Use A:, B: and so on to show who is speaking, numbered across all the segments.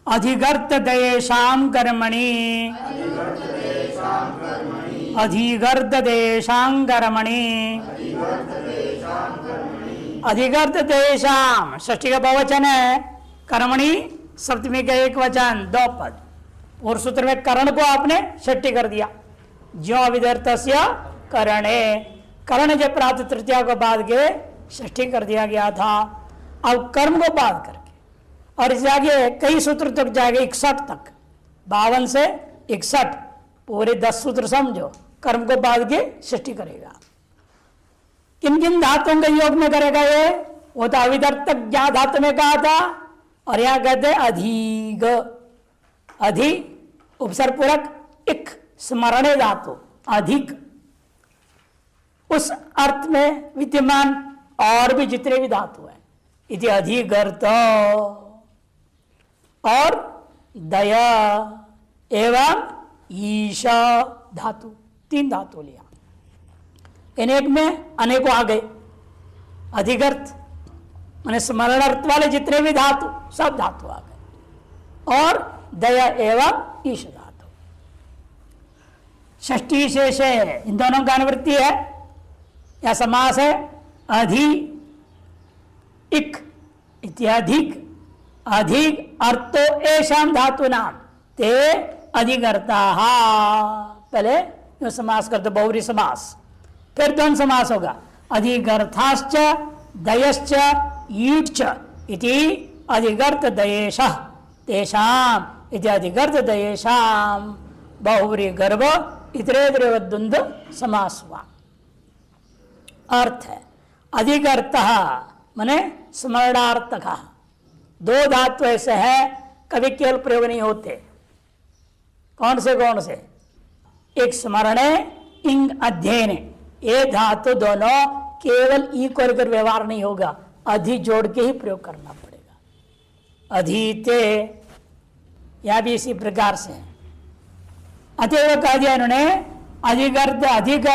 A: अधिगर्त देशाम कर्मणि अधिगर्त देशां कर्मणि अधिगर्त देशाम षष्ठी का बहुवचन है, कर्मणि सप्तमी का एक वचन, दो पद। और सूत्र में करण को आपने षष्ठी कर दिया, ज्यो अविधर्तस्य करणे, करण जब प्राप्त तृतीया को बाद के षष्ठी कर दिया गया था। अब कर्म को बाद करके और इस आगे कई सूत्र तक जाएगा, 61 तक, 52 से 61 पूरे 10 सूत्र समझो, कर्म को बाद के षष्ठी करेगा। किन किन धातुओं के योग में करेगा ये, वो तो अविधर्तक ज्ञा धातु में कहा था, और यहां कहते हैं अधिग, अधि उपसर्ग पूरक इक स्मरणे धातु अधिक, उस अर्थ में विद्यमान और भी जितने भी धातु हैं, इति अधिगर्त और दया एवं ईशा धातु, 3 धातु लिया। इन एक में अनेकों आ गए, अधिगर्त माने स्मरण अर्थ वाले जितने भी धातु सब धातु आ गए, और दया एवं ईश धातु। षष्ठी शेष है, इन दोनों का अनुवृत्ति है या समास है, अधि इक इत्याधिक, अधिक अर्थो एषां धातु नाम ते अधिकर्ता। पहले जो समास करते बहुव्रीहि समास, फिर द्वंद्व समास होगा, अधिकर्थाश्च दयश्च ईट्च इति अधिकर्त दयेशः तेषाम् इति अधिकर्त दयेषां बहुव्रीहि गर्भ इतरेतरेव द्वंद्व समास हुआ। अर्थ है अधिकर्तः माने स्मरणार्थक, 2 धातु ऐसे है कभी केवल प्रयोग नहीं होते। कौन से कौन से, एक स्मरणे इंग अध्ययने, ये धातु दोनों केवल ई कर व्यवहार नहीं होगा, अधि जोड़ के ही प्रयोग करना पड़ेगा। अधीते या भी इसी प्रकार से अतएव कह दिया इन्होंने, अधिगर्त अधिक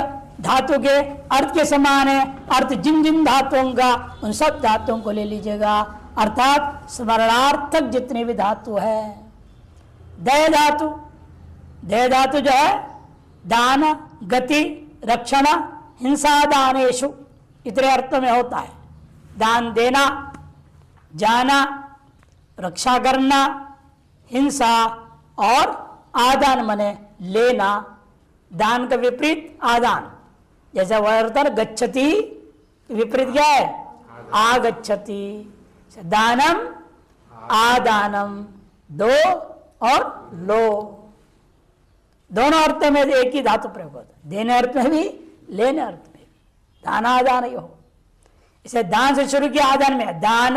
A: धातु के अर्थ के समान है, अर्थ जिन जिन धातुओं का उन सब धातुओं को ले लीजिएगा, अर्थात स्मरणार्थक जितने भी धातु है। दय धातु, दय धातु जो है दान गति रक्षण हिंसा दानेशु इतने अर्थों में होता है। दान देना, जाना, रक्षा करना, हिंसा और आदान मने लेना। दान का विपरीत आदान, जैसे वर्तन गच्छति विपरीत क्या है, आगच्छति। दानम आदानम, दो और लो, दोनों अर्थ में एक ही धातु प्रयोग होता है, देने अर्थ में भी लेने अर्थ में भी, दानादान यो। इसे दान से शुरू किया, आदान में दान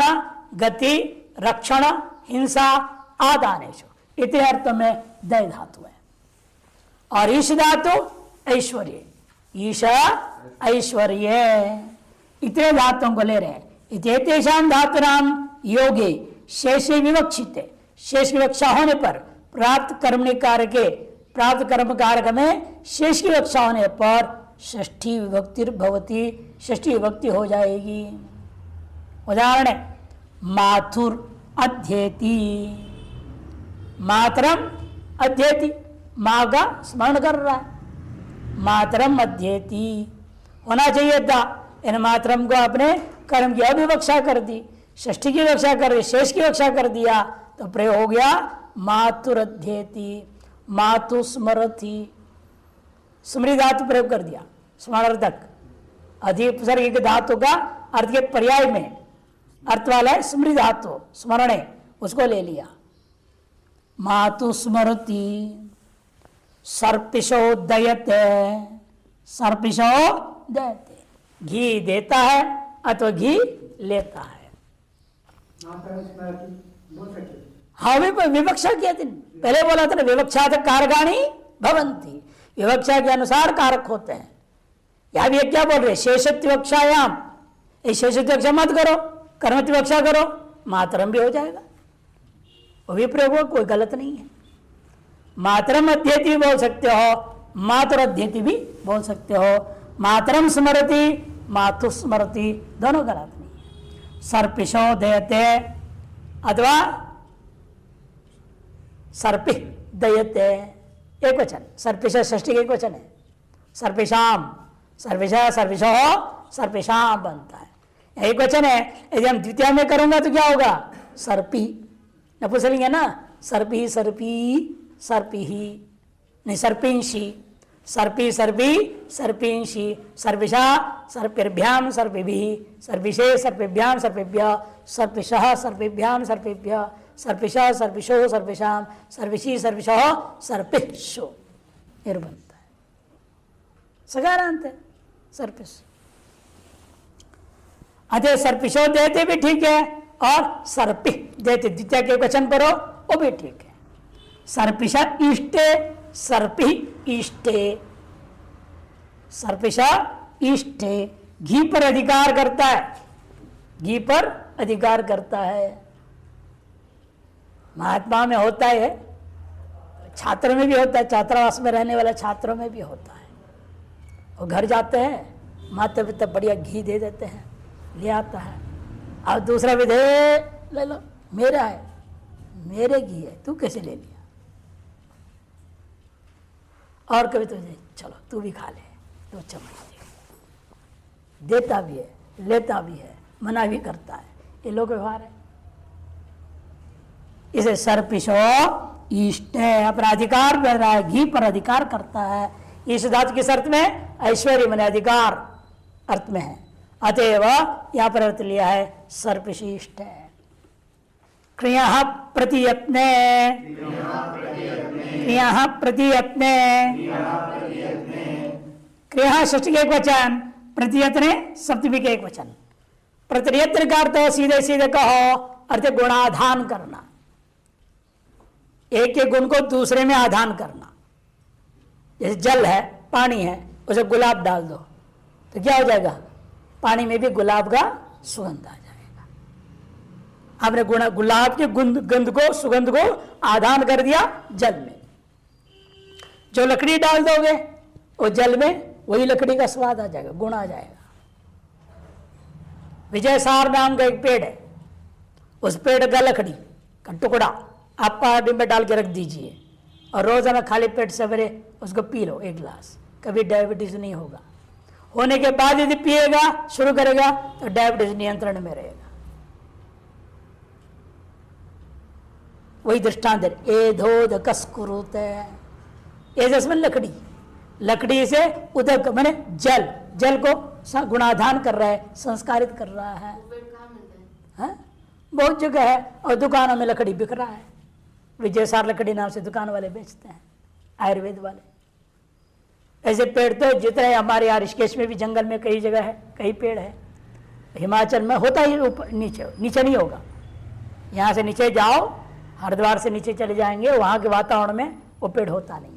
A: गति रक्षण हिंसा आदानेशु, इतने अर्थ में दय धातु है। और ईश धातु ऐश्वर्य, ईशा ऐश्वर्य, इतने धातुओं को ले रहे हैं। इतेषां धातुनाम योगे शेष विवक्षित, शेष विवक्षा होने पर प्राप्त कर्मणि कार्य के, प्राप्त कर्म कारक में शेष की विवक्षा होने पर षष्ठी विभक्ति भवती, षष्ठी विभक्ति हो जाएगी। उदाहरण है माथुर अध्येति, मातरम अध्येति, माँ का स्मरण कर रहा है, मातरम अध्येति होना चाहिए था, इन मातरम को अपने कर्म की अविवक्षा कर दी, षष्ठी की विवक्षा कर दी, शेष की विवक्षा कर दिया, तो प्रयोग हो गया मातुर अध्येति, मातु स्मरति, स्मृति धातु प्रयोग कर दिया, स्मरणर्थक अधिक उपसर्ग धातु का अर्थ के पर्याय में अर्थ वाला है स्मृति धातु, स्मरणे, उसको ले लिया। मातु स्मरति, सर्पिशो दयते, सर्पिशो दयते, घी देता है अथवा घी लेता है। हाँ विवक्षा किया थी, पहले बोला था ना, विवक्षा तक कारगाणी भवंती, विवक्षा के अनुसार कारक होते हैं। यहां भी क्या बोल रहे, शेषत्व विवक्षायाम, शेषत्व विवक्षा मत करो, कर्मत्व विवक्षा करो, मातरम भी हो जाएगा, वो भी प्रयोग हो, कोई गलत नहीं है। मातरम अध्येति भी बोल सकते हो, मातुर अध्येति भी बोल सकते हो, मातरम स्मरति मातु स्मरति दोनों गलत नहीं है। सर्पिशो देते अथवा सर्पि दयते, एक वचन, सर्पिश षष्ठी एक वचन है, सर्पिशाम, सर्पिशा सर्पिशो सर्पिशाम बनता है, एक वचन है। यदि हम द्वितीय में करूंगा तो क्या होगा, सर्पी, नपुंसकलिंग है ना, सर्पी सर्पी सर्पी ही, नहीं सर्पिंशी, सर्पी सर्पी सर्पिंशी, सर्पिशा सर्पिभ्याम सर्पिभिः, सर्पिशे सर्पिभ्याम सर्पिभ्यः, सर्पिशः सर्पिभ्याम सर्पिभ्यः, सर्पिशा सर्पिशो सर्पिशाम, सर्पिशी सर्पिशो सर्पिशो, ये बनता है सकारांत है सर्पिश। अतः सर्पिशो देते भी ठीक है और सर्पि देते द्वितीय के वचन पर हो वो भी ठीक है। सर्पिशा इष्टे सर्पि इष्टे, सर्पिशा इष्टे घी पर अधिकार करता है, घी पर अधिकार करता है। महात्मा में होता है, छात्र में भी होता है, छात्रावास में रहने वाले छात्रों में भी होता है। और घर जाते हैं माता पिता बढ़िया घी दे देते हैं, ले आता है, और दूसरा भी दे, ले लो मेरा है, मेरे घी है, तू कैसे ले लिया। और कभी तो चलो तू भी खा ले, तो चम्मच देता भी है, लेता भी है, मना भी करता है, ये लोग व्यवहार है। इसे सर्पिशो इष्ट है, अपना अधिकार कर रहा है, घी पर अधिकार करता है। इस धातु किस अर्थ में, ऐश्वर्य माने अधिकार अर्थ में है, अतएव यहां पर अर्थ लिया है सर्पिशिष्ट है। क्रिया प्रतियत्ने, क्रिया प्रतियत्ने, क्रिया षष्ठी के एक वचन, प्रतियत्ने सप्तमी के एक वचन। प्रतियत्न का अर्थ सीधे सीधे कहो अर्थ गुणाधान करना, एक के गुण को दूसरे में आधान करना। जैसे जल है, पानी है, उसे गुलाब डाल दो तो क्या हो जाएगा, पानी में भी गुलाब का सुगंध आ जाएगा। आपने गुलाब के गंध को, सुगंध को आधान कर दिया जल में। जो लकड़ी डाल दोगे वो जल में वही लकड़ी का स्वाद आ जाएगा, गुण आ जाएगा। विजय सार नाम का एक पेड़ है, उस पेड़ का लकड़ी का टुकड़ा आप पानी में डाल के रख दीजिए और रोजाना खाली पेट सवेरे उसको पी लो एक गिलास, कभी डायबिटीज नहीं होगा। होने के बाद यदि पिएगा शुरू करेगा तो डायबिटीज नियंत्रण में रहेगा। वही दृष्टांत है, एधोद कसकुरुते, एजस्मन लकड़ी, लकड़ी से उदक माने जल, जल को गुणाधान कर रहा है, संस्कारित कर रहा है। बहुत जगह है और दुकानों में लकड़ी बिक रहा है, विजयसार लकड़ी नाम से दुकान वाले बेचते हैं, आयुर्वेद वाले। ऐसे पेड़ तो जितने हमारे यहाँ ऋषिकेश में भी जंगल में कई जगह है, कई पेड़ है। हिमाचल में होता ही ऊपर, नीचे नीचे नहीं होगा। यहाँ से नीचे जाओ, हरिद्वार से नीचे चले जाएंगे, वहाँ के वातावरण में वो पेड़ होता नहीं,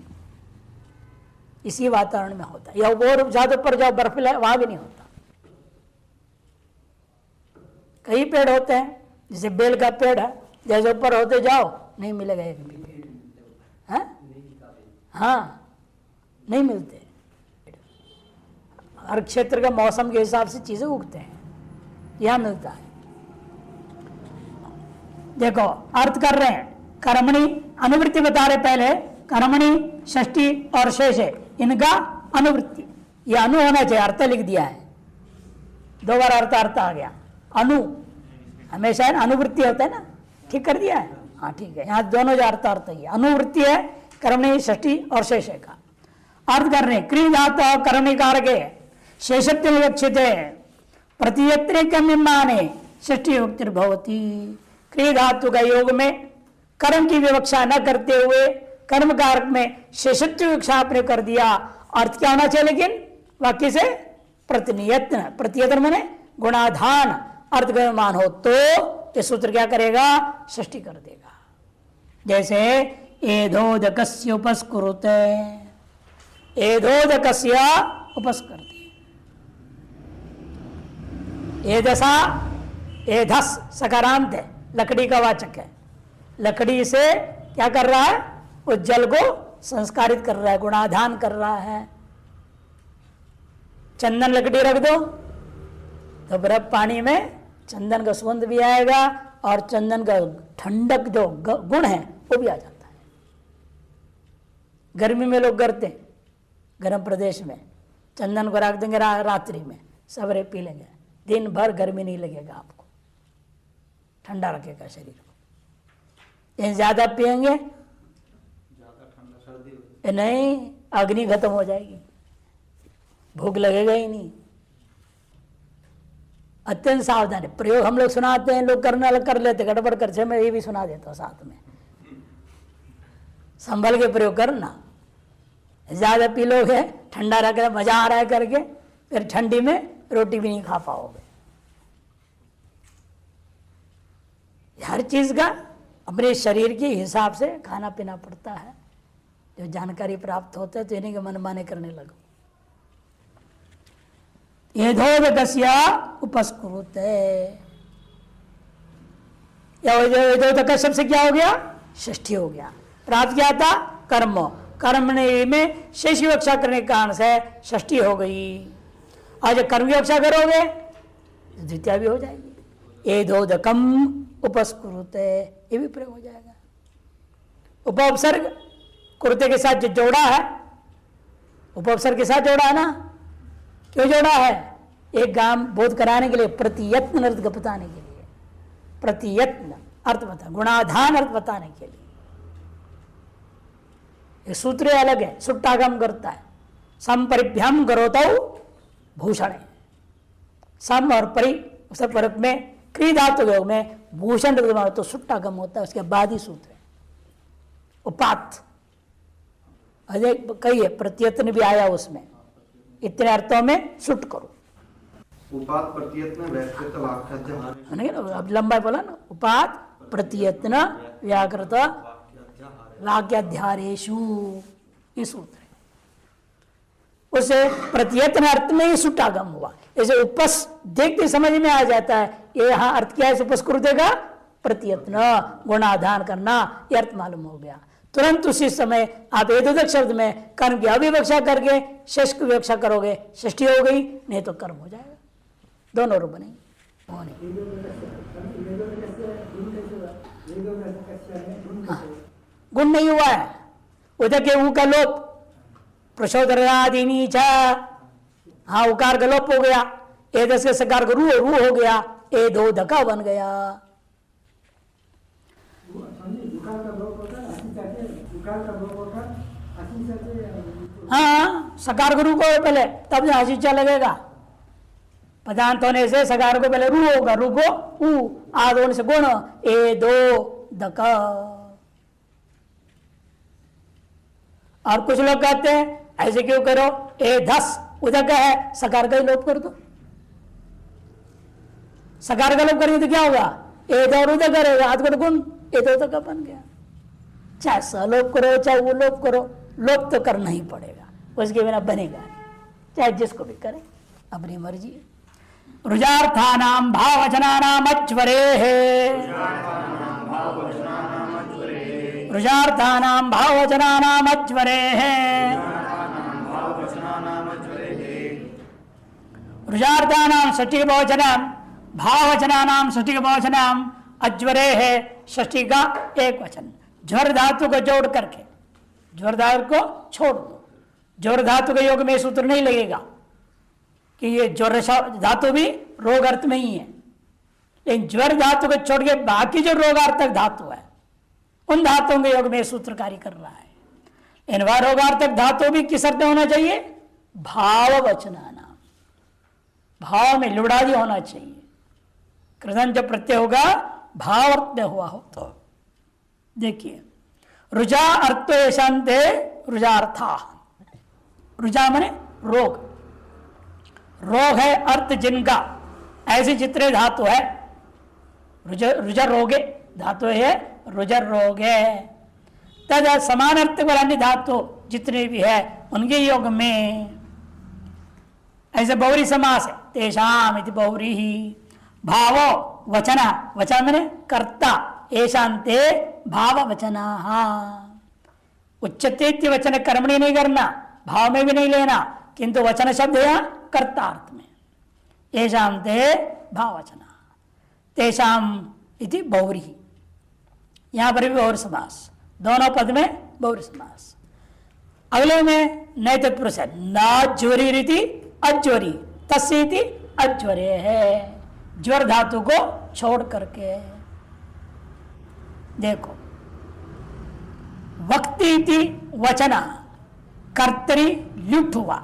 A: इसी वातावरण में होता है। या वो ज्यादा ऊपर जाओ बर्फीला, वहाँ भी नहीं होता। कई पेड़ होते हैं, जैसे बेल का पेड़ है, जैसे ऊपर होते जाओ नहीं मिलेगा एक भी पेड़, है? हाँ नहीं मिलते। हर क्षेत्र का मौसम के हिसाब से चीजें उगते हैं, यह मिलता है। देखो अर्थ कर रहे हैं, कर्मणि अनुवृत्ति बता रहे पहले, कर्मणि षष्ठी और शेष है, इनका अनुवृत्ति, यह अनु होना चाहिए, अर्थ लिख दिया है, दो बार अर्थ अर्थ आ गया। अनु हमेशा है, अनुवृत्ति होता है ना, ठीक कर दिया है, हाँ ठीक है। यहाँ दोनों जो अर्थ अर्थ है, अनुवृत्ति है कर्मणि षष्ठी और शेष का अर्थ करने। क्री धातु कर्मणि कारके शेषत्व विवक्षित है, प्रतियत्ने कम्यमाने षष्ठी विभक्तिर्भवति। क्री धातु का योग में कर्म की विवक्षा न करते हुए कर्म कारक में शेषत्व विवक्षा आपने कर दिया। अर्थ क्या होना चाहिए लेकिन वाक्य से, प्रतियत्न, प्रतियत्न माने गुणाधान अर्थ गम्यमान हो तो ये सूत्र क्या करेगा, षष्ठी कर देगा। जैसे एधोदकस्य उपस्कुरुते, एधोदकस्य उपस्कृति, एधसा एधस सकारांत है, लकड़ी का वाचक है। लकड़ी से क्या कर रहा है, उस जल को संस्कारित कर रहा है, गुणाधान कर रहा है। चंदन लकड़ी रख दो तो बर्फ पानी में चंदन का सुगंध भी आएगा और चंदन का ठंडक जो गुण है वो भी आ जाता है। गर्मी में लोग करते, गर्म प्रदेश में चंदन को रख देंगे रात्रि में, सवेरे पी लेंगे, दिन भर गर्मी नहीं लगेगा आपको, ठंडा रखेगा शरीर को। ये ज्यादा पिएंगे नहीं, अग्नि खत्म हो जाएगी, भूख लगेगा ही नहीं। अत्यंत सावधान है। प्रयोग हम लोग सुनाते हैं, लोग करने अलग कर लेते, गड़बड़ कर, मैं ये भी सुना देता हूँ साथ में, संभल के प्रयोग करना। ज्यादा पी लोगे, ठंडा रख के मजा आ रहा है करके, फिर ठंडी में रोटी भी नहीं खा पाओगे। हर चीज का अपने शरीर के हिसाब से खाना पीना पड़ता है। जो जानकारी प्राप्त होता है तो इन्हीं के मन माने करने लगो। यथोदकस्य उपस्कुरुते, यथोदक शब्द से क्या हो गया? षष्ठी हो गया। प्राप्त क्या था? कर्म। कर्म में शेष विवक्षा करने के कारण से षष्ठी हो गई। और जब कर्म की विवक्षा करोगे द्वितीय भी हो जाएगी। एधोदकम उपस्कुरुते, ये भी प्रयोग हो जाएगा। उपसर्ग कुरुते के साथ जो जोड़ा है, उपसर्ग के साथ जोड़ा है ना, क्यों जोड़ा है? एक काम बोध कराने के लिए, प्रतियत्न अर्थ बताने के लिए, प्रतियत्न अर्थ बता, गुणाधान अर्थ बताने के लिए। ये सूत्र अलग है, सुट्टागम करता है। संपरिभ्यम करोतो भूषण, सम और परि परक में क्री धातु योग में भूषण तो सुट्टागम होता है, उसके बाद ही सूत्र है। उपात कही है, प्रत्यत्न भी आया उसमें, इतने अर्थों में सुट करो।
B: उपात प्रत्यत्न व्याकृत वाक्याध्याहार,
A: अब लंबा बोला ना, उपात प्रत्यत्न व्याकृत वाक्याध्यारेषु, ये सूत्र है। उसे प्रत्यत्न अर्थ में ही सुटागम हुआ। जैसे उपस देखते समझ में आ जाता है, ये यहाँ अर्थ क्या है? उपस्कृत का प्रत्यत्न, गुणाधान करना, ये अर्थ मालूम हो गया। तुरंत उसी समय आप एतोदक शब्द में कर्म की अविवक्षा करके शेष की विवक्षा करोगे, षष्ठी हो गई, नहीं तो कर्म हो जाएगा। दोनों रूप बनेंगे। गुण नहीं हुआ है, उधर के ऊ का लोप, प्रशोदरादि चा, हाँ उकार का लोप हो गया, एदस के सकार का रू हो गया, ए दो धका बन गया। हाँ सकार को रू को पहले, तब जो हसीचा लगेगा। पदांत होने से सकार को पहले रू होगा, रू को ऊ, आद होने से गुण, ए दो धका। और कुछ लोग कहते हैं ऐसे क्यों करो, ए धस उधर का है, सकार का ही लोप कर दो। सकार का लोप करेंगे तो क्या होगा? ए दो और उधर करेगा, आध गुण, ए दो तक बन गया। चाहे सलोप करो चाहे वो लोप करो, लोप तो करना ही पड़ेगा, उसके बिना बनेगा नहीं, चाहे जिसको भी करे, अपनी मर्जी। रुजार्थानाम भाववचनानाम अच्वरे है, रुजार्थानाम भाववचनानाम अच्वरे है, रुजार्थानाम षष्ठी बहुवचनम, भाववचनानाम षष्ठी बहुवचनम, अज्वरे है षष्ठी का एक वचन। ज्वर धातु को जोड़ करके, ज्वर धातु को छोड़ दो, ज्वर धातु के योग में सूत्र नहीं लगेगा कि ये ज्वर धातु भी रोग अर्थ में ही है, लेकिन ज्वर धातु को छोड़ के बाकी जो रोगार्थक धातु है उन धातुओं के योग में सूत्र कार्य कर रहा है। इन रोगार्थक धातु भी किस अर्थ में होना चाहिए? भाववचनानाम, भाव में लुड़ादी होना चाहिए। कृतन जब प्रत्यय होगा भाव अर्थ में हुआ हो तो देखिए, रुजा अर्थ शांते रुजार्था, रुजा माने रोग, रोग है अर्थ जिनका, ऐसे जितने धातु है, रुजर रोगे धातु है, रुजर रोगे, तद समान अर्थ वाला अन्य धातु जितने भी है उनके योग में ऐसे बहुरी समास है, तेषाम इति बहुरी ही, भावो वचना, वचन मैंने कर्ता, ऐशांते भाव वचना, उच्चते वचन कर्मणि नहीं करना, भाव में भी नहीं लेना, किंतु वचन शब्द है कर्ता अर्थ में, ऐशांते भाव वचना, तेषाम इति बहुरी, यहां पर भी बहुरी समास, दोनों पद में बहुरी समास। अगले में नए तत्पुरुष है, न ज्वरी रीति अज्वरी तस्सीति अज्वरे है, ज्वर धातु को छोड़ करके। देखो वक्तीति वचना कर्तरी ल्युट हुआ,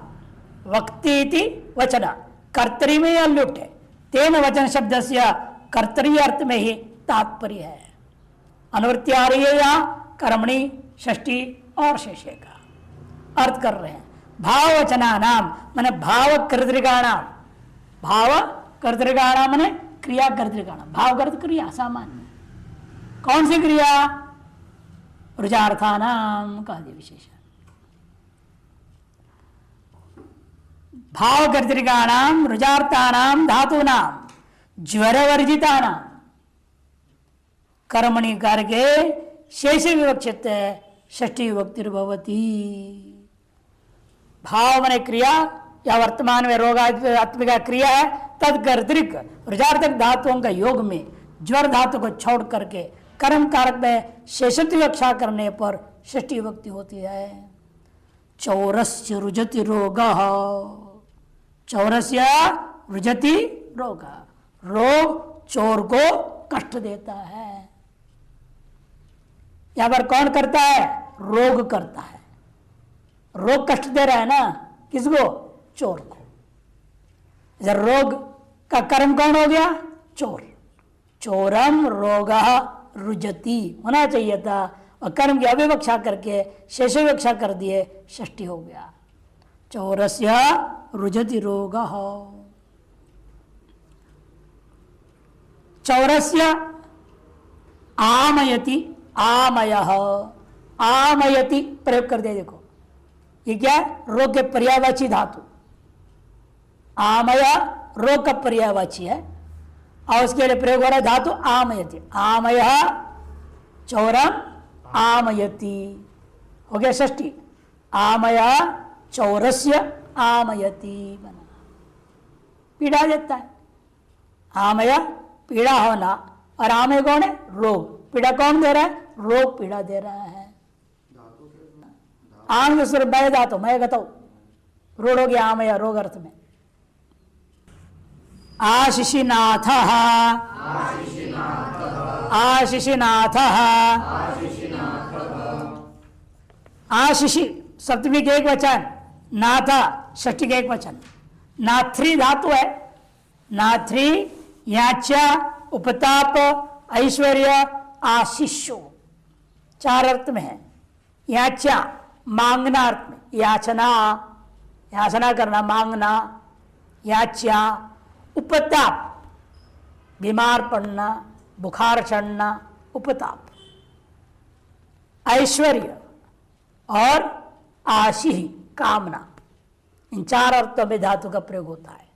A: वक्तीति वचना कर्तरी में या ल्युट है, तेन वचन शब्द से कर्तरी अर्थ में ही तात्पर्य है। अनुवृत्ति आ रही है या कर्मणि षष्ठी और शेषे का अर्थ कर रहे हैं। भाववचना नाम माने भाव कर्तृकाणाम, भाव कर्तृकाणाम माने क्रिया कर्तृकाणाम, भाव कर्त क्रिया सामान्य, कौन सी क्रिया? रुजार्थानाम कह दिया विशेषण। भाव कर्तृकाणाम रुजार्थानाम धातूनाम ज्वरवर्जितानाम कर्मणि करके शेष विवक्षित षष्ठी विभक्तिर्भवति। भाव माने क्रिया या वर्तमान में रोगात्मिका क्रिया है, तद कर्तृक रुजार्थक धातुओं का योग में ज्वर धातु को छोड़ करके कर्म कारक में शेषत्व विवक्षा करने पर षष्ठी विभक्ति होती है। चौरस्य रुजति रोग, चौरस्य रुजति रोग, रोग चोर को कष्ट देता है। यहां पर कौन करता है? रोग करता है। रोग कष्ट दे रहा है ना, किसको? चोर को। जब रोग का कर्म कौन हो गया? चोर। चोरम रोग रुजति होना चाहिए था, और कर्म की अविवक्षा करके शेष विवक्षा कर दिए, षष्ठी हो गया। चौरस्य रुजति रोग। चौरस्य आमयति, आमयः, आमयति प्रयोग कर दे। देखो ये क्या है? रोग के पर्यायवाची धातु। आमय रोग का पर्यायवाची है और उसके लिए प्रयोग हो रहा है धातु आमयति। आमय चौरम आमयति हो गया षष्ठी। आमय चौरस्य आमयति बना, पीड़ा देता है। आमय पीड़ा होना, और आमय कौन है? रोग। पीड़ा कौन दे रहा है? रोग पीड़ा दे रहा है। आंग सुर मैं धातु मैं गतौ, रोड हो गया आमय रोग अर्थ में। आशिषिनाथ, आशिषिनाथ, आशिषि सप्तमी के एक वचन, नाथा षष्ठी के एक वचन। नाथ्री धातु है, नाथ्री याचा उपताप ऐश्वर्य आशिष्यो, चार अर्थ में है। याचा मांगना अर्थ में, याचना याचना करना, मांगना। याचा उपताप बीमार पड़ना, बुखार चढ़ना, उपताप। ऐश्वर्य और आशी कामना, इन चार अर्थों में धातु का प्रयोग होता है।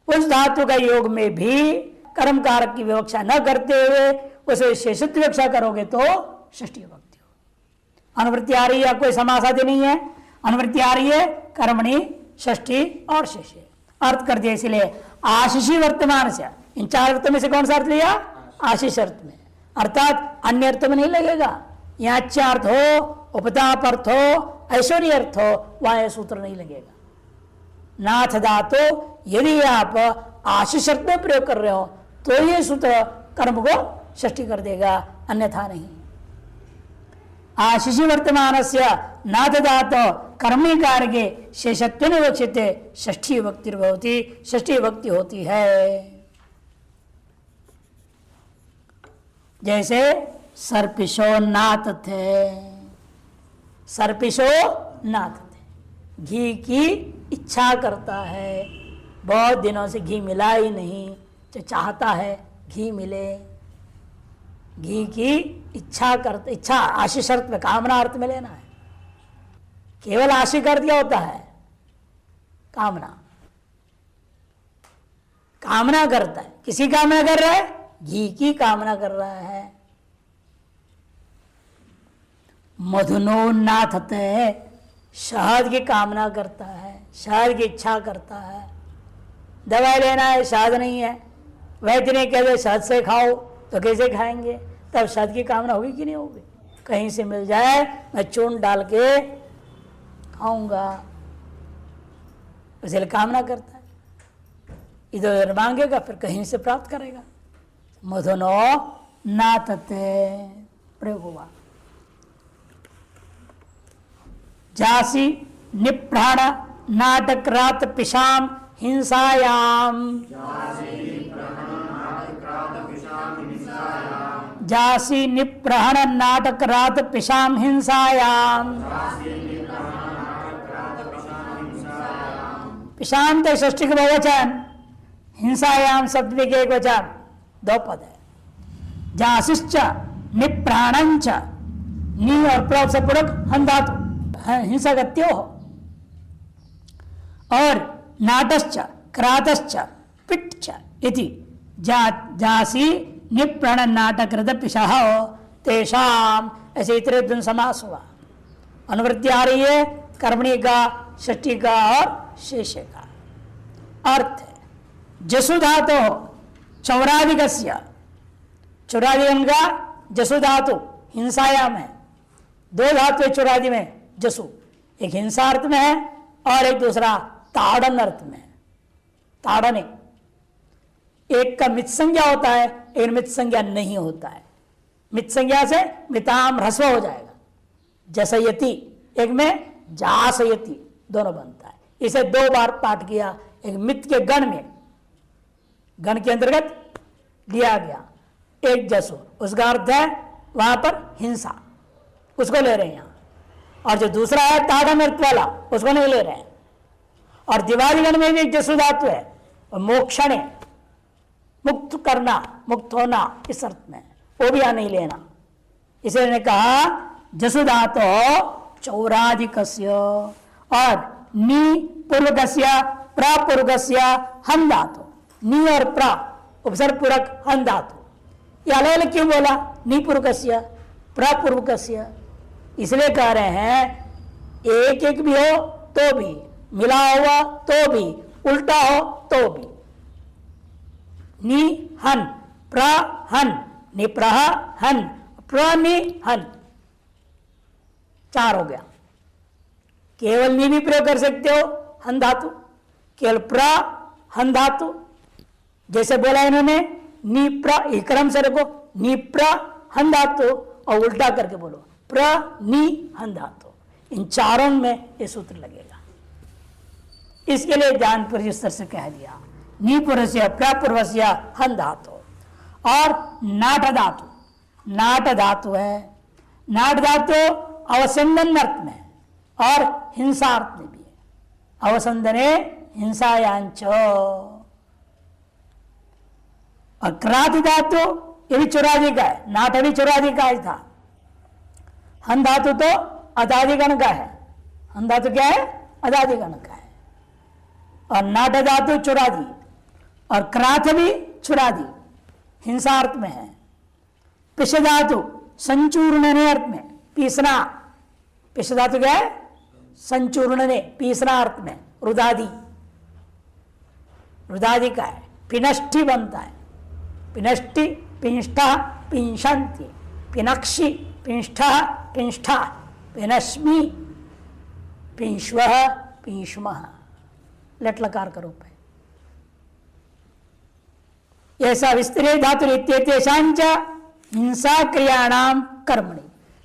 A: उस धातु का योग में भी कर्म कारक की विवक्षा न करते हुए उसे शेषत्व विवक्षा करोगे तो षष्ठी विभक्ति हो। अनुवृत्ति आ रही है, कोई समास आदि नहीं है। अनुवृत्ति आ रही है कर्मणि षष्ठी और शेषे अर्थ कर दिया। इसलिए आशीषी वर्तमान से, इन चार अर्थों में से कौन सा अर्थ लिया? आशीष अर्थ में, अर्थात अन्य अर्थ में नहीं लगेगा। यहाँ अच्छा अर्थ हो, उपताप अर्थ हो, ऐश्वर्य अर्थ हो, वहां यह सूत्र नहीं लगेगा। नाथ धातु यदि आप आशीष अर्थ में प्रयोग कर रहे हो तो ये सूत्र कर्म को षष्ठी कर देगा, अन्यथा नहीं। आशीषी वर्तमान से नाथ धातु कर्मी कार्य शेषत्व विवक्षित षष्ठी विभक्ति होती, षष्ठी विभक्ति होती है। जैसे सर्पिशो नाथ थे, सर्पिशो नाथ थे, घी की इच्छा करता है, बहुत दिनों से घी मिला ही नहीं, जो चाहता है घी मिले। घी की इच्छा करते, इच्छा आशीष अर्थ में, कामना अर्थ में लेना है। केवल आशिक अर्थ क्या होता है? कामना, कामना करता है। किसी कामना कर रहा है? घी की कामना कर रहा है। मधुनो नाथते, शहद की कामना करता है, शहद की इच्छा करता है। दवाई लेना है, शहद नहीं है, वैद्य ने कह दे शहद से खाओ, तो कैसे खाएंगे? तब शहद की कामना होगी कि नहीं होगी? कहीं से मिल जाए, मैं चूर्ण डाल के खाऊंगा, इसलिए कामना करता है। इधर उधर मांगेगा फिर कहीं से प्राप्त करेगा। मधुनो नातते प्रयोग हुआ। जासी निप्राण नाटक रात पिशाम हिंसायाम, जासी निप्रहण नाटक रात पिशाम हिंसायाम। पिशाम तो षष्ठी का बहुवचन, हिंसायाम शब्द के एक वचन, दो पद है। जासिश्च निप्राणंच, नी और प्र से पूरक हन धातु, हिंसा का त्यो हो। और नाटश्च क्रातश्च पिट्च इति जासी निप्राण नाटक हृदय पिशा तेषाम, ऐसे इतरे दिन समास हुआ। अनुवृत्ति आ रही है कर्मणी का, षष्ठी का और शेष का। अर्थ है जसु धातु चौराधिकस्य, चौराधिकन का जसु धातु हिंसायाम है। दो धातु है चौरादि में जसु, एक हिंसा अर्थ में है और एक दूसरा ताड़न अर्थ में है। ताड़न एक का मित संज्ञा होता है, एक मित संज्ञा नहीं होता है। मित संज्ञा से मिताम ह्रस्व हो जाएगा, जसयति, एक में जासयति दोनों बनता है। इसे दो बार पाठ किया, एक मित के गण में, गण के अंतर्गत लिया गया एक जसु, उसका अर्थ है वहां पर हिंसा, उसको ले रहे हैं यहां। और जो दूसरा है ताड़न अर्थ वाला, उसको नहीं ले रहे हैं। और दिवालीगण में भी एक जसु धातु है, और मोक्षणे, मुक्त करना, मुक्त होना, इस अर्थ में, वो भी यहां नहीं लेना। इसलिए ने कहा जसु धातु चौराधिकस्य और नी पूर्वकस्य प्रापूर्वकस्य हन धातु, नी और प्रा उपसर्ग पूरक हन धातु, ये अलग अलग क्यों बोला? नी पूर्वकस्य प्रापूर्वकस्य, इसलिए कह रहे हैं एक एक भी हो तो भी, मिला हुआ तो भी, उल्टा हो तो भी। नी हन, प्र हन, निप्रह हन, प्रनि हन, चार हो गया। केवल नी भी प्रयोग कर सकते हो हन धातु, केवल प्र हन धातु, जैसे बोला इन्होंने नी प्र, क्रम से रखो, नी प्र हन धातु और उल्टा करके बोलो प्र नी हन धातु। इन चारों में ये सूत्र लगेगा। इसके लिए ध्यान पर इस तरह से कह दिया नी पुरुषस्य प्रपूर्वस्य हन धातु। और नाट धातु, नाट धातु है, नाट धातु अवसंदन अर्थ में और हिंसा अर्थ में भी है। अवसंदने हिंसायांच। और क्रांति धातु ये भी चौरादि का है, नाट भी चौरादि का ही था। हन धातु तो अदादिगण का है, हन धातु क्या है? अदादिगण का है। और नाट धातु चौरादि और क्राथ भी चौरादि, हिंसा अर्थ में है। पिश धातु संचूर्णने अर्थ में, पीसना, पिश धातु क्या है? संचूर्णने, पीसना अर्थ में, रुदादि, रुदादि का है। पिनष्टि बनता है, पिनष्टि, पिंष्ठा, पिंशंति, पिनक्षि, पिंष्ठा, पिंष्ठा, पिनश्मि, पिंश्वः, पिंश्मः, लट लकार का रूप है। ऐसा विस्तृत धातु इत्येतेषांच हिंसा क्रियाणाम कर्मणि।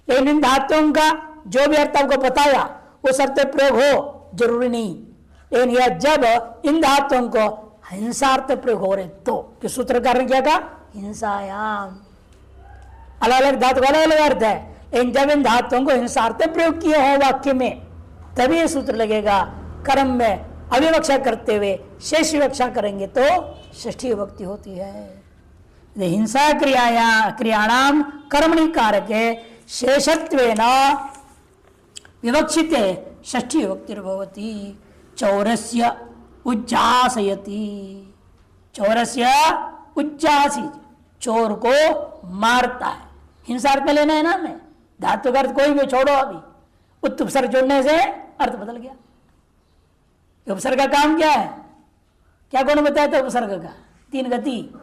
A: लेकिन इन धातुओं का जो भी अर्थ आपको बताया उस अर्थ प्रयोग हो जरूरी नहीं, लेकिन यह जब इन धातुओं को हिंसार्थ प्रयोग हो रहे तो, कि सूत्रकार ने क्या कहा? हिंसायाम। अलग अलग धातु का अलग अलग अर्थ है, लेकिन जब इन धातुओं को हिंसार्थ प्रयोग किए हो वाक्य में तभी ये सूत्र लगेगा। कर्म में अविवक्षा करते हुए शेष विवक्षा करेंगे तो षष्ठी विभक्ति होती है। हिंसा क्रियाणाम कर्मणि कारके शेषत्वेन विवक्षिते षष्ठी विभक्तिर्भवति। चौरस्य उज्जासयति, चौरस्य उज्जासी, चोर को मारता है। हिंसा अर्थ में लेना है ना हमें, धातु का अर्थ कोई भी छोड़ो, अभी उत्त उपसर्ग जोड़ने से अर्थ बदल गया। उपसर्ग का काम क्या है? क्या कौन बताया था उपसर्ग का? तीन गति।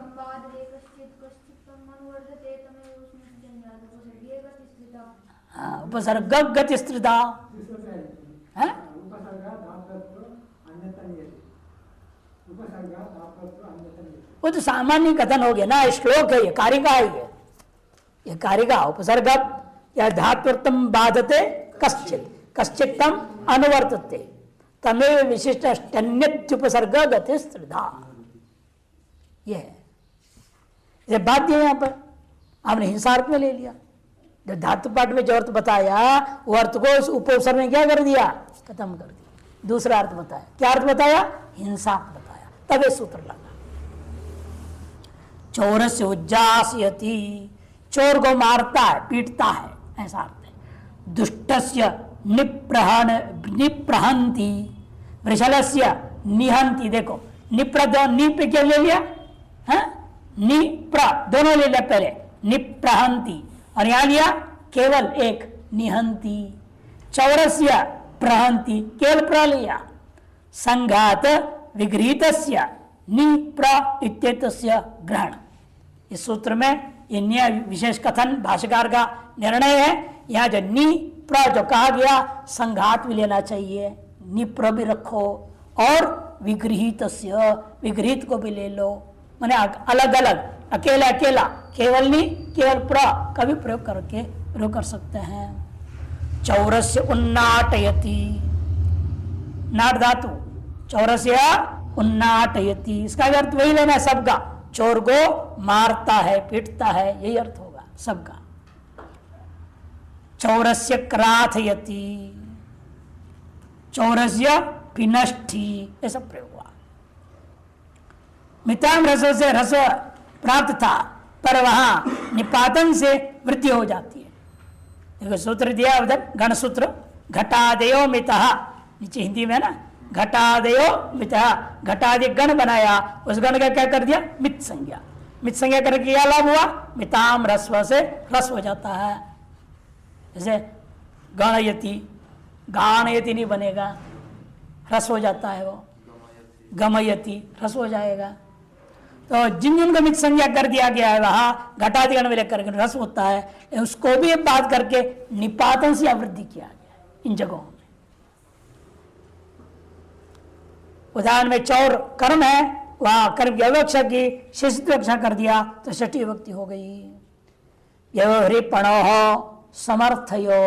A: हाँ, उपसर्ग गति स्त्रिता है, वो तो सामान्य कथन हो गया ना, श्लोक है ये, कारिका है ये कारिका। उपसर्ग या धात्वर्थम बाधते कश्चित कश्चित तम अनुवर्तते तमेव विशिष्ट अष्टन्यत्युपसर्ग गति स्त्रिधा। ये है, ये बाध्य है। यहाँ पर आपने हिंसार्थ में ले लिया, जब धातु पाठ में जो अर्थ बताया वो अर्थ को उस उपसर्ग में क्या कर दिया, खत्म कर दिया। दूसरा अर्थ बताया, क्या अर्थ बताया, हिंसार्थ बताया, तब ये सूत्र लगा। चोरस्य उज्जासयति, चोर को मारता है, पीटता है, ऐसा अर्थ है। दुष्टस्य निप्रहंति, वृषलस्य निहंति। देखो निप्र, निप क्या ले लिया, निप्र दोनों ले लिया पहले, निप्रहंति, और यहां लिया केवल एक, निहंति। चौरस्य प्रहंति, केवल प्र लिया। संघात विगृहीतस्य निप्र इत्येतस्य ग्रहण। इस सूत्र में ये न्याय विशेष कथन भाष्यकार का निर्णय है। यहां जो नि प्र जो कहा गया, संघात भी लेना चाहिए, निप्र भी रखो, और विगृहीतस्य, विगृहीत को भी ले लो, माने अलग अलग, अकेला अकेला, केवल नहीं, केवल प्र का भी प्रयोग करके प्रयोग कर सकते हैं। चौरस्य उन्नाटयति, नाट धातु, चौरस्य उन्नाटयति, इसका भी अर्थ वही लेना है सबका, चोर को मारता है, पीटता है, यही अर्थ होगा सबका। चौरस्य क्राथयति, चौरस्य पिनष्ठी, ये सब प्रयोग हुआ। मिताम रस से रस प्राप्त था, पर वहां निपातन से वृद्धि हो जाती है। देखो सूत्र दिया उधर, गण सूत्र, घटादयो मितः, नीचे हिंदी में ना, घटादयो मितः, घटादि गण बनाया, उस गण का क्या कर दिया, मित संज्ञा। मित संज्ञा करके क्या लाभ हुआ, मिताम रस्व से रस हो जाता है। जैसे गणयति, गाणयति नहीं बनेगा, रस हो जाता है वो, गमयति रस हो जाएगा। तो जिन जिन को मित संज्ञा कर दिया गया है वहां घटाधिगण में लेकर रस होता है, उसको भी बात करके निपातन से आवृद्धि किया गया इन जगहों में। उदाहरण में चौर कर्म है, वहां कर्म की अवक्षा की शिष्ट रक्षा कर दिया तो षष्ठी विभक्ति हो गई। व्यवहृपणो समर्थयो,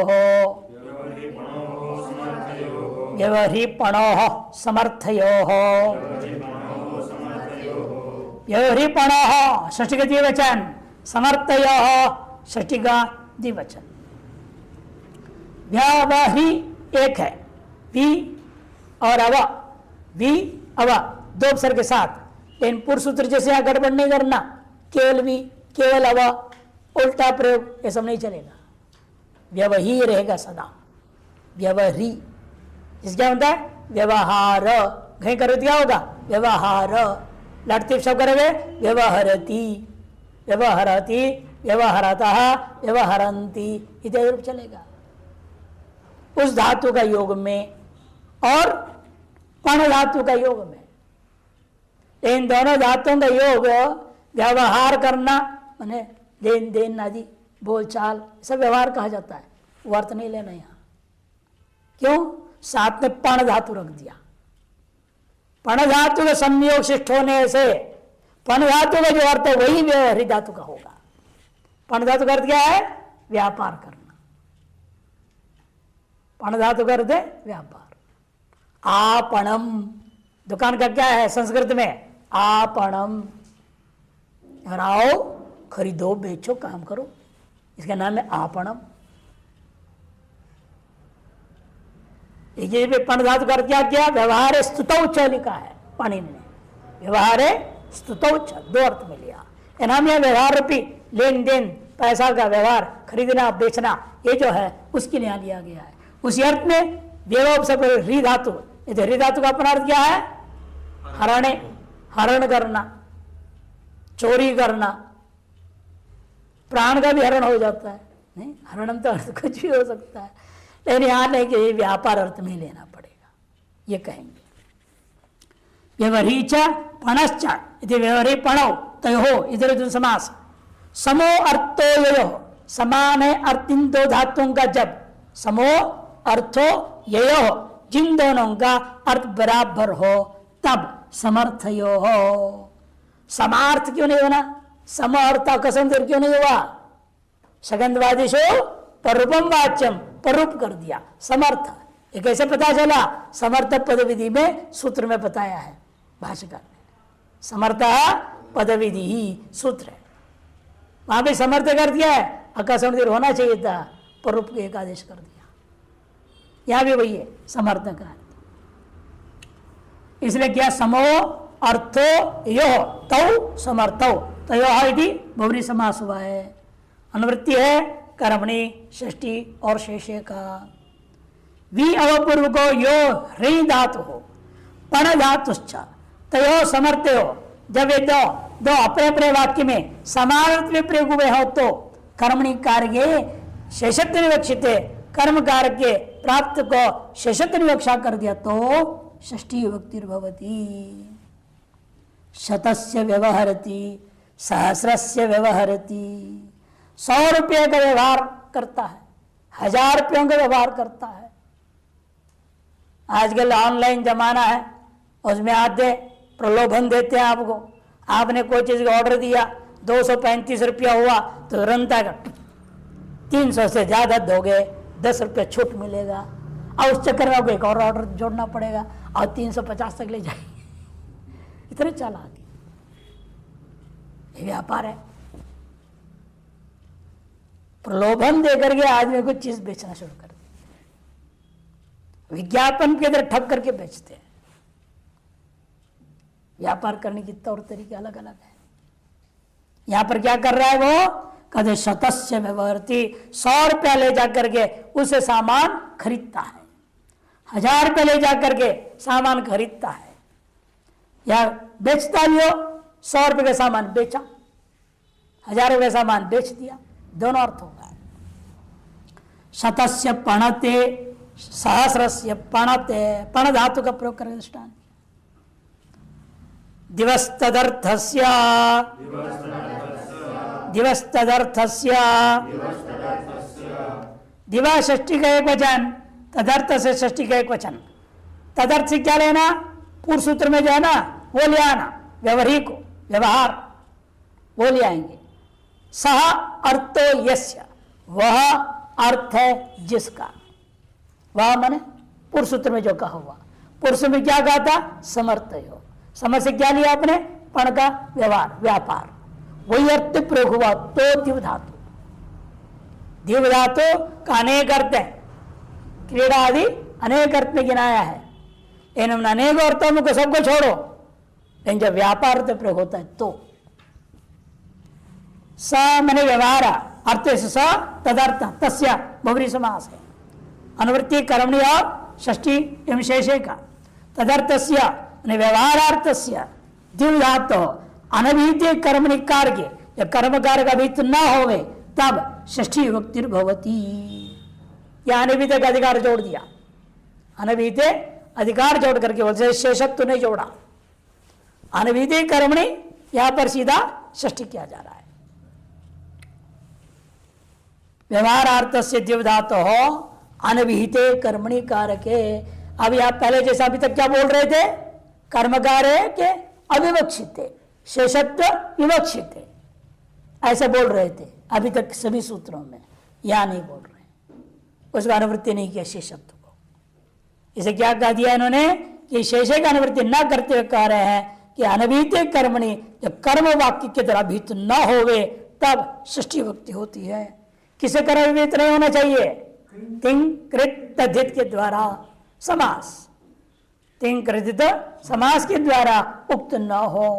A: व्यवहृपणो समर्थयो, व्यवहृपण षष्ठी का द्विवचन, समर्थय षष्ठी का द्विवचन। व्यवहि एक है, वि और अव, वि अव दो अवसर के साथ, लेकिन पूर्व सूत्र जैसे यहां गड़बड़ नहीं करना, केवल वि केवल अव, उल्टा प्रयोग ये सब नहीं चलेगा, व्यवहि रहेगा सदा, व्यवहि। इसका होता है व्यवहार, घई करो क्या होगा, व्यवहार, लड़ती सब करेंगे, व्यवहरती, व्यवहरती, व्यवहरतः, व्यवहरन्ति, इत्यादि रूप चलेगा उस धातु का योग में और पण धातु का योग में। इन दोनों धातुओं का योग व्यवहार करना, माने लेन देन आदि, बोलचाल, सब व्यवहार कहा जाता है, वो अर्थ नहीं लेना यहां। क्यों, साथ में पण धातु रख दिया। पण धातु का संयोग शिष्ट होने से पण धातु का जो अर्थ है वही व्यवहारी धातु का होगा। पण धातु का अर्थ क्या है, व्यापार करना। पण धातु का अर्थ है व्यापार। आपणम, दुकान का क्या है संस्कृत में, आपणम, आओ खरीदो बेचो काम करो, इसका नाम है आपणम। पण धातु का अर्थ क्या किया, व्यवहार स्तुतौ च लिखा है पाणिनि ने, व्यवहार स्तुतौ च दो अर्थ में लिया। नाम यह व्यवहार रूपी लेन देन, पैसा का व्यवहार, खरीदना बेचना, ये जो है उसके लिए लिया गया है। उसी अर्थ में व्यवहार से री धातु, री धातु का अपना अर्थ क्या है, हरणे, हरण करना, चोरी करना, प्राण का भी हरण हो जाता है, नहीं हरणम तो अर्थ कुछ भी हो सकता है, लेकिन यहां नहीं कि व्यापार अर्थ में लेना पड़ेगा, ये कहेंगे। व्यवहरी च पणश्च इति व्यवहरी पणो तयो इधर समास, समो अर्थो यो, समान है अर्थ इन दो धातुओं का जब, समो अर्थो यो, जिन दोनों का अर्थ बराबर हो तब समर्थयो हो। समार्थ क्यों नहीं होना? सम और कसम क्यों नहीं हुआ? सगंधवादिशो परूपम वाच्यम, परूप कर दिया समर्थ। ये कैसे पता चला? समर्थ पद विधि में सूत्र में बताया है भाष्यकार ने। समर्थ पद विधि ही सूत्र है, वहां भी समर्थ कर दिया है, अकस्म होना चाहिए था, परूप को एक आदेश कर दिया। यहां भी वही है समर्थ का। इसलिए क्या? समो अर्थो यो तौ समर्थो, तयो इति बहुब्री समास हुआ है। अनुवृत्ति है कर्मणि षष्ठी और शेषे का। वी अवपूर्व को यो ह्री धातु हो पण धातुश्च तयो समर्थ हो। जब ये दो अपने अपने वाक्य में समान प्रयोग हुए हो तो कर्मणि कार्य शेषत्व विवक्षित, कर्म कार्य के प्राप्त को शेषत्व विवक्षा कर दिया तो षष्ठी विभक्तिर्भवति। शतस्य व्यवहरति, सहस्रस्य व्यवहरति। 100 रुपये का व्यवहार करता है, 1000 रुपयों का व्यवहार करता है। आजकल ऑनलाइन जमाना है, उसमें आते प्रलोभन देते हैं आपको। आपने कोई चीज का ऑर्डर दिया, 235 रुपया हुआ तो तुरंत 300 से ज्यादा दोगे 10 रुपये छूट मिलेगा, और उस चक्कर में आपको एक और ऑर्डर जोड़ना पड़ेगा और 350 तक ले जाएंगे। इतने चालाक ये व्यापार है। प्रलोभन देकर के आदमी को चीज बेचना शुरू कर दिया, विज्ञापन के अंदर ठग करके बेचते हैं। व्यापार करने की तौर तरीके अलग अलग है। यहां पर क्या कर रहा है वो? कदे शतस्य व्यवहरति, 100 रुपया ले जाकर के उसे सामान खरीदता है, 1000 रुपये ले जाकर के सामान खरीदता है, या बेचता लियो, 100 रुपये का सामान बेचा, 1000 रुपये सामान बेच दिया, दोनों अर्थ होगा। शतस्य पणते, सहस्रस्य पणते, पण धातु का प्रयोग करें दृष्टांत। दिवस्तदर्थस्य, दिवस्तदर्थस्य, दिवा षष्ठी का एक वचन, तदर्थ से षष्ठी का एक वचन। तदर्थ से क्या लेना? पूर्व सूत्र में जो है ना वो ले आना, व्यवहारिक व्यवहार वो ले आएंगे। सह अर्थो यस्य, वह अर्थ है जिसका, वह माने पूर्व सूत्र में जो कहा हुआ। पूर्व सूत्र में क्या कहा था? समर्थयो। समझ से क्या लिया आपने? पण का व्यवहार, व्यापार, वही अर्थ प्रयोग हुआ तो दिव धातु। दिव धातु का अनेक अर्थ है, क्रीड़ा आदि अनेक अर्थ में गिनाया है। इन अनेक अर्थों में सबको छोड़ो, लेकिन जब व्यापार अर्थ प्रयोग होता है तो स मने व्यवहार अर्थ से स तदर्थ तस्य बहुब्री समास है। अनुवृत्ति कर्मणि और षष्ठी एवं शेषे का। तदर्थस्य व्यवहारार्थस्य दिव धातु अनभिहिते कर्मणि कार्य, या कर्म कार्य का अभिहित न होवे तब षष्ठी विभक्तिर्भवति। या अनभिहित का अधिकार जोड़ दिया, अनभिहित अधिकार जोड़ करके बोलते शेषत्व नहीं जोड़ा, अनभिहित कर्मणि यहां पर सीधा षष्ठी किया जा रहा है। व्यवहारार्थस्य दिव धातु हो अनभिहिते कर्मणि कारके। अब यहां पहले जैसा अभी तक क्या बोल रहे थे? कर्मकार्य के अविवक्षित, शेषत्व विवक्षित, ऐसे बोल रहे थे अभी तक सभी सूत्रों में। यहां नहीं बोल रहे, उसका अनुवृत्ति नहीं किया शेषत्व को। इसे क्या कह दिया इन्होंने कि शेषे का अनुवृत्ति न करते हुए कह रहे हैं कि अनभिहित कर्मणि, जब कर्म वाक्य के द्वारा अभिहित न होवे तब षष्ठी विभक्ति होती है। किसे कर्म अभिहित नहीं होना चाहिए? तिंग कृत तद्धित के द्वारा समास, तिंग कृत समास के द्वारा उक्त न हो।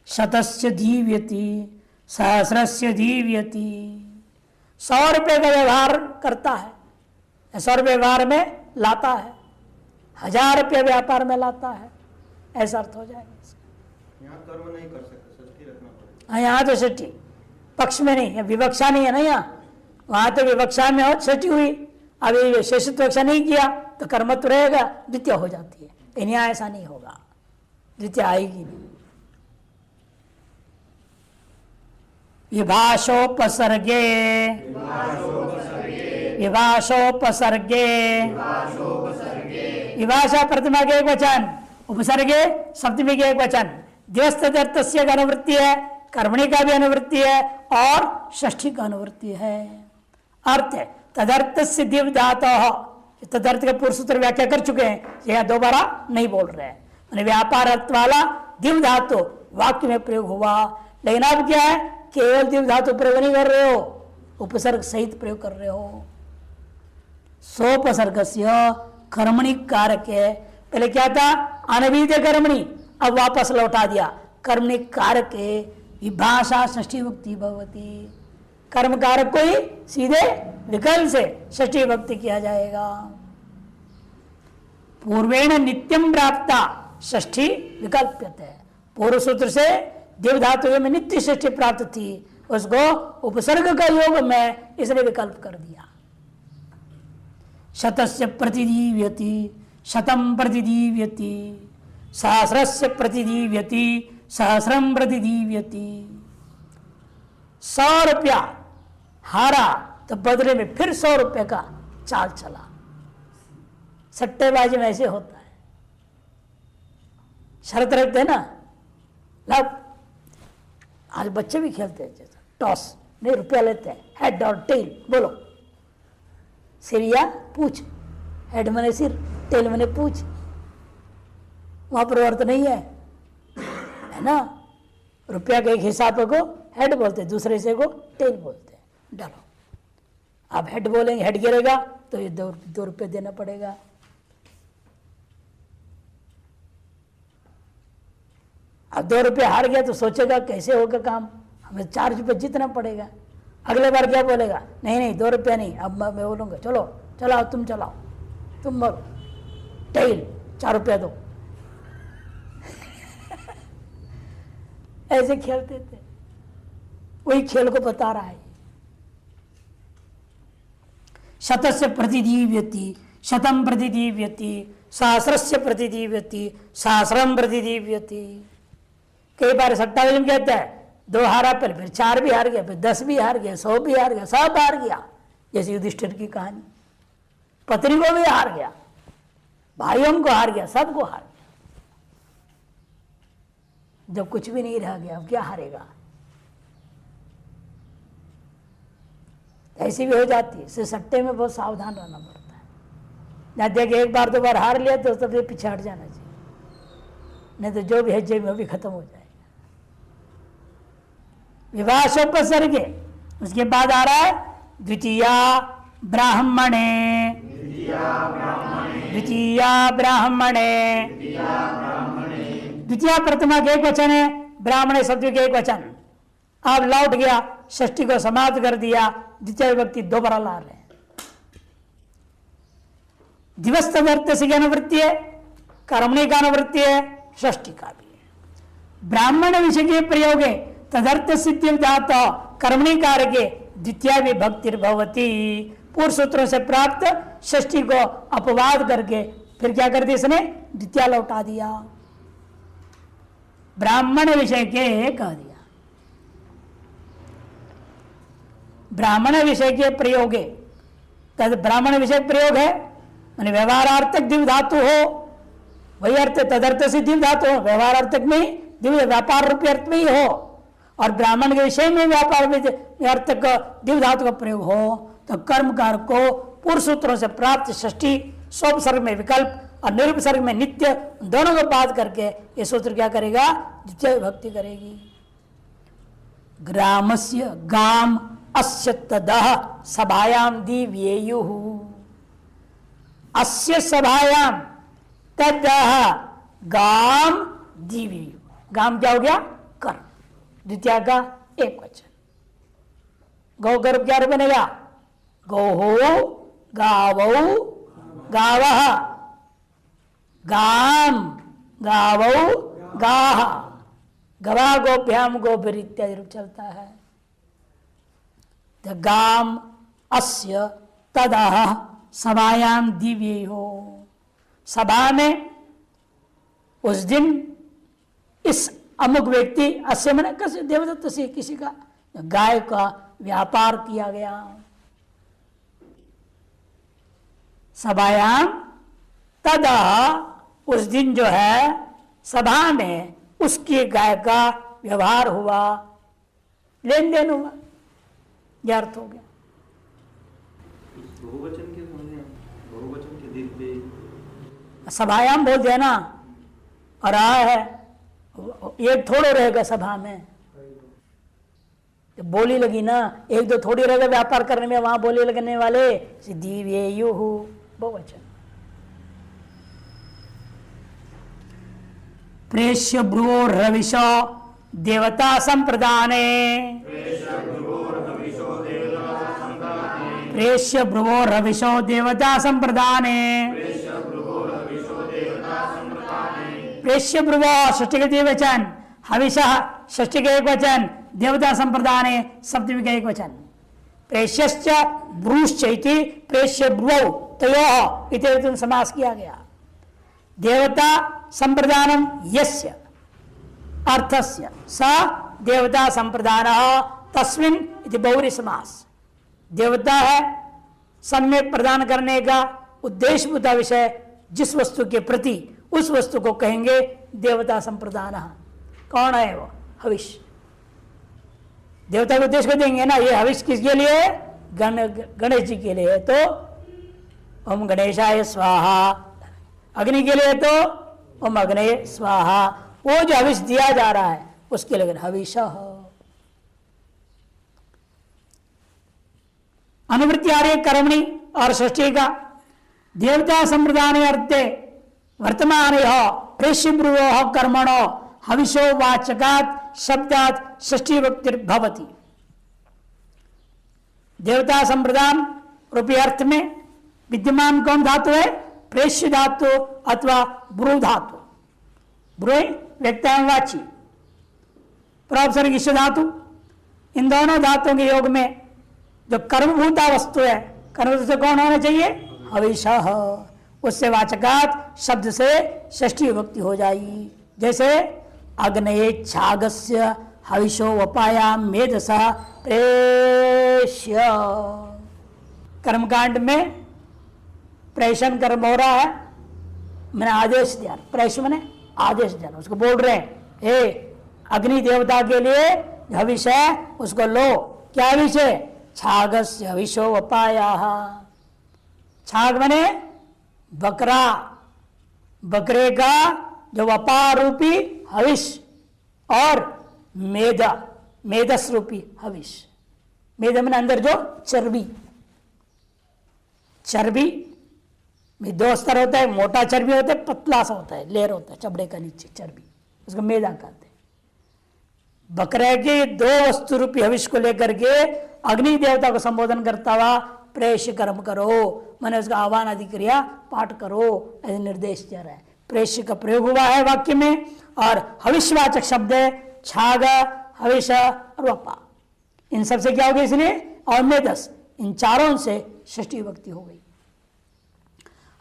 A: शतस्य दीव्यति, सहस्रस्य दीव्यति। 100 रुपये का व्यवहार करता है, 100 रुपये व्यवहार में लाता है, 1000 रुपये व्यापार में लाता है, ऐसा अर्थ हो जाएगा।
B: यहाँ कर्म नहीं कर सकते, षष्ठी रखना पड़ेगा।
A: यहाँ तो षष्ठी पक्ष में नहीं है, विवक्षा नहीं है ना। यहाँ वहां तो विवक्षा में हो षष्ठी हुई, अभी शेषित विवक्षा नहीं किया तो कर्मत्व रहेगा, द्वितीय हो जाती है। लेकिन यहाँ ऐसा नहीं होगा, द्वितीय आएगी नहीं। विभाषोपसर्गे, विभाषोपसर्गे, विभाषा प्रतिमा के एक वचन, उपसर्गे सप्तमी के एक वचन, दिवस तदर्थस्य का अनुवृत्ति है, कर्मणि का भी अनुवृत्ति है और षष्ठी का अनुवृत्ति है। अर्थ है तदर्थ से दिव धातु, तदर्थ के पूर्व सूत्र व्याख्या कर चुके हैं, यह दोबारा नहीं बोल रहे हैं। मैंने व्यापार अर्थ वाला दिव धातु वाक्य में प्रयोग हुआ, लेकिन अब क्या है, केवल दिव धातु प्रयोग नहीं कर रहे हो, उपसर्ग सहित प्रयोग कर रहे हो। सोपसर्गस्य कर्मणि कारक है, पहले क्या था अनभिध कर्मणि, अब वापस लौटा दिया कर्मणि कारक विभाषा षष्ठी विभक्ति भवती, कर्म कारक को ही सीधे विकल्प से षष्ठी विभक्ति किया जाएगा। पूर्वेण नित्यम प्राप्ता षष्ठी विकल्प्यते है, पूर्व सूत्र से दिव धातु में नित्य षष्ठी प्राप्त थी, उसको उपसर्ग का योग में इसने विकल्प कर दिया। शतस्य प्रतिदीव्यति, शतम प्रतिदीव्यति, सहस्रस्य प्रतिदीव्यति, सहस्रम प्रतिदीव्यति। 100 रुपया हारा तो बदले में फिर 100 रुपये का चाल चला। सट्टेबाजी में ऐसे होता है, शर्त रखते हैं ना, लब आज बच्चे भी खेलते हैं, जैसा टॉस नहीं, रुपया लेते हैं, हेड और टेल, बोलो सिर या पूछ, हेड मने सिर, टेल मने पूछ, वहां पर अर्थ नहीं है ना। रुपया के एक हिसाब को हेड बोलते हैं, दूसरे से को टेल बोलते हैं। डालो, आप हेड बोलेंगे, हेड गिरेगा तो ये 2 रुपये देना पड़ेगा। अब 2 रुपये हार गया तो सोचेगा कैसे होगा काम, हमें 4 रुपये जीतना पड़ेगा। अगले बार क्या बोलेगा, नहीं नहीं 2 रुपया नहीं, अब मैं बोलूँगा चलो चलाओ, तुम चलाओ, तुम बोलो टेल 4 रुपया दो। ऐसे खेलते थे, वही खेल को बता रहा है। शतस्य प्रतिदीव्यति, शतम प्रतिदीव्यति, सहस्रस्य प्रतिदीव्यति, सहस्रम प्रतिदीव्यति। कई बार सट्टाबाजी में कहता है 2 हारा, पहले फिर 4 भी हार गया, फिर 10 भी हार गया, 100 भी हार गया, सब हार गया। जैसे युधिष्ठिर की कहानी, पत्नी को भी हार गया, भाइयों को हार गया, सबको हार गया। जब कुछ भी नहीं रह गया, अब क्या हारेगा? ऐसी भी हो जाती है। इससे सट्टे में बहुत सावधान रहना पड़ता है। ना देखे 1 बार 2 बार हार लिया तो तब पीछे हट जाना चाहिए, नहीं तो जो भी है जेब में भी खत्म हो जाएगा। विभाषोपसर्गे, उसके बाद आ रहा है द्वितीया ब्राह्मणे, द्वितीया ब्राह्मणे, द्वितीय प्रथमा के एक वचन है, ब्राह्मणे शब्द के एक वचन। अब लौट गया, षष्ठी को समाप्त कर दिया, द्वितीय विभक्ति दोबारा ला रहे हैं। दिवस तदर्थ से अनुवृत्ति है, कर्मणि का अनुवृत्ति है, षष्ठी का भी है। ब्राह्मण विषय के प्रयोग है तदर्थ सिद्धि धातु कर्मणि कारके द्वितीय विभक्ति भवती, पूर्व सूत्रों से प्राप्त षष्ठी को अपवाद करके फिर क्या कर दिया इसने, द्वितीय लौटा दिया, ब्राह्मण विषय के कह दिया। ब्राह्मण विषय के प्रयोग है, तद ब्राह्मण विषय प्रयोग है, माने व्यवहारार्थक दिव्य धातु हो, वही अर्थ तदर्थ से दिव्य धातु हो, व्यवहारार्थक में दिव्य व्यापार रूपी अर्थ में ही हो, और ब्राह्मण के विषय में व्यापार अर्थक दिव्य धातु का प्रयोग हो, तो कर्मकार को पूर्व सूत्रों से प्राप्त षष्ठी सोपसर्ग में विकल्प और निरुपसर्ग में नित्य दोनों को बात करके ये सूत्र क्या करेगा, द्वितीय विभक्ति करेगी। ग्रामस्य गाम अस्य तदह सभायाम दिव्येयुः, अस्य सभायाम तदह गाम दिव्येयुः। गाम क्या हो गया, कर्म, द्वितीय का एक वचन। गौ गर्भ क्या बनेगा, गौहो गावौ गावः, गाम गावौ गाह, गवा गोभ्याम गोभिर इत्यादि रूप चलता है। गाम अस्य तदह सभायाम दिव्य हो, सभा में उस दिन इस अमुक व्यक्ति, अस्य मैंने किसी देवदत्त से किसी का गाय का व्यापार किया गया। सभायाम तदह उस दिन जो है सभा में उसकी गाय का व्यवहार हुआ, लेन देन हुआ, यह अर्थ हो गया।
B: बहुवचन के समझे, बहुवचन के दिव्य
A: सभायाम बोल दिया ना, और आ है एक थोड़ो रहेगा सभा में, जब बोली लगी ना, एक दो थोड़ी रहेगा व्यापार करने में, वहां बोली लगने वाले दिव्य युहु बहुवचन। प्रेष्य ब्रुवो रविशो देवता संप्रदाने, प्रेष्य ब्रुवो रविशो देवता संप्रदाने, प्रेष्य ब्रुवो षष्ठी का द्विवचन, हविषः षष्ठी का एक वचन, देवता संप्रदाने सप्तमी का एक वचन। प्रेष्यश्च ब्रूश्च इति प्रेष्य ब्रुवौ तयोः इति समास किया गया। देवता संप्रदानम यस्य अर्थस्य स देवता संप्रदानः तस्मिन् इति बहुव्रीहि समास। देवता है सम्यक प्रदान करने का उद्देश्यभूत विषय, जिस वस्तु के प्रति उस वस्तु को कहेंगे देवता संप्रदानः। कौन है वो? हविष। देवता को उद्देश्य को देंगे ना, ये हविष किसके लिए? गणेश जी के लिए, तो ओम गणेशाय स्वाहा। अग्नि के लिए तो ओम अग्ने स्वाहा। वो जो हविष दिया जा रहा है उसके लिए हविष। अनुवृत्ति आ रही है कर्मणि और षष्ठी का। देवता संप्रदान अर्थे वर्तमान प्रेष्य ब्रुवो कर्मणो हविषो वाचकात् शब्दात् षष्ठी वक्तिर्भवति। देवता संप्रदान रूपी अर्थ में विद्यमान कौन धातु है? प्रेष्य धातु अथवा ब्रू धातु। ब्रू व्यक्तावाची, प्रोपसर्ग ईश्वर धातु। इन दोनों धातुओं के योग में जो कर्मभूता वस्तु है, कर्म से कौन होना चाहिए? हविषः। उससे वाचकात शब्द से षष्ठी विभक्ति हो जाएगी। जैसे अग्नये छागस्य हविषो वपायाम मेधसः प्रेष्य। कर्मकांड में प्रेषण कर्म हो रहा है, मैंने आदेश दिया। प्रेष मैंने आदेश दिया, उसको बोल रहे हैं हे अग्नि देवता के लिए हविष है उसको लो। क्या हविष है? छागस्य हविषो वपायाः। छाग मैंने बकरा, बकरे का जो वपा रूपी हविष और मेधा, मेधस रूपी हविष। मेध मैंने अंदर जो चर्बी, चर्बी में दो स्तर होता है, मोटा चर्बी होता है, पतला सा होता है, लेयर होता है चमड़े का नीचे चर्बी, उसको मेधा कहते हैं। बकरे के दो वस्तु रूपी हविष को लेकर के अग्नि देवता को संबोधन करता हुआ प्रेष्य कर्म करो, मैंने उसका आह्वान आदि क्रिया पाठ करो, ऐसे निर्देश दे रहा है। प्रेष्य का प्रयोग हुआ है वाक्य में, और हविष्यवाचक शब्द है छाग, हविष और वपा। इन सबसे क्या हो गई इसलिए? और मेधस, इन चारों से षष्ठी विभक्ति हो गई।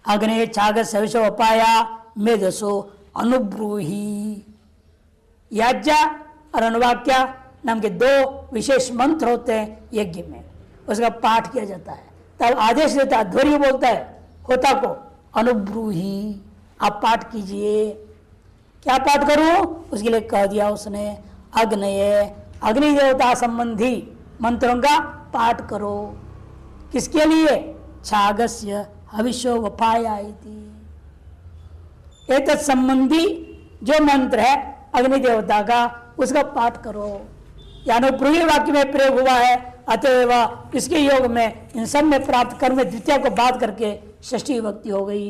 A: अग्नि छागस हविषो वपाया मेधसो अनुब्रूहि। याज्ञा और अनुवाक्या नाम के दो विशेष मंत्र होते हैं यज्ञ में, उसका पाठ किया जाता है। तब आदेश देता है, ध्वर्य बोलता है होता को, अनुब्रूहि आप पाठ कीजिए। क्या पाठ करूं? उसके लिए कह दिया उसने अग्नये, अग्नि देवता संबंधी मंत्रों का पाठ करो। किसके लिए? छागस्य हविषो वपाया इति। एतत् संबंधी जो मंत्र है अग्नि देवता का, उसका पाठ करो। यानी पूर्वी वाक्य में प्रयोग हुआ है, अतएव इसके योग में इन सब में प्राप्त कर्म द्वितीय को बात करके षष्ठी विभक्ति हो गई।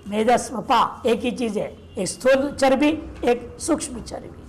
A: मेधस वपा एक ही चीज है, एक स्थूल चर्बी, एक सूक्ष्म चर्बी।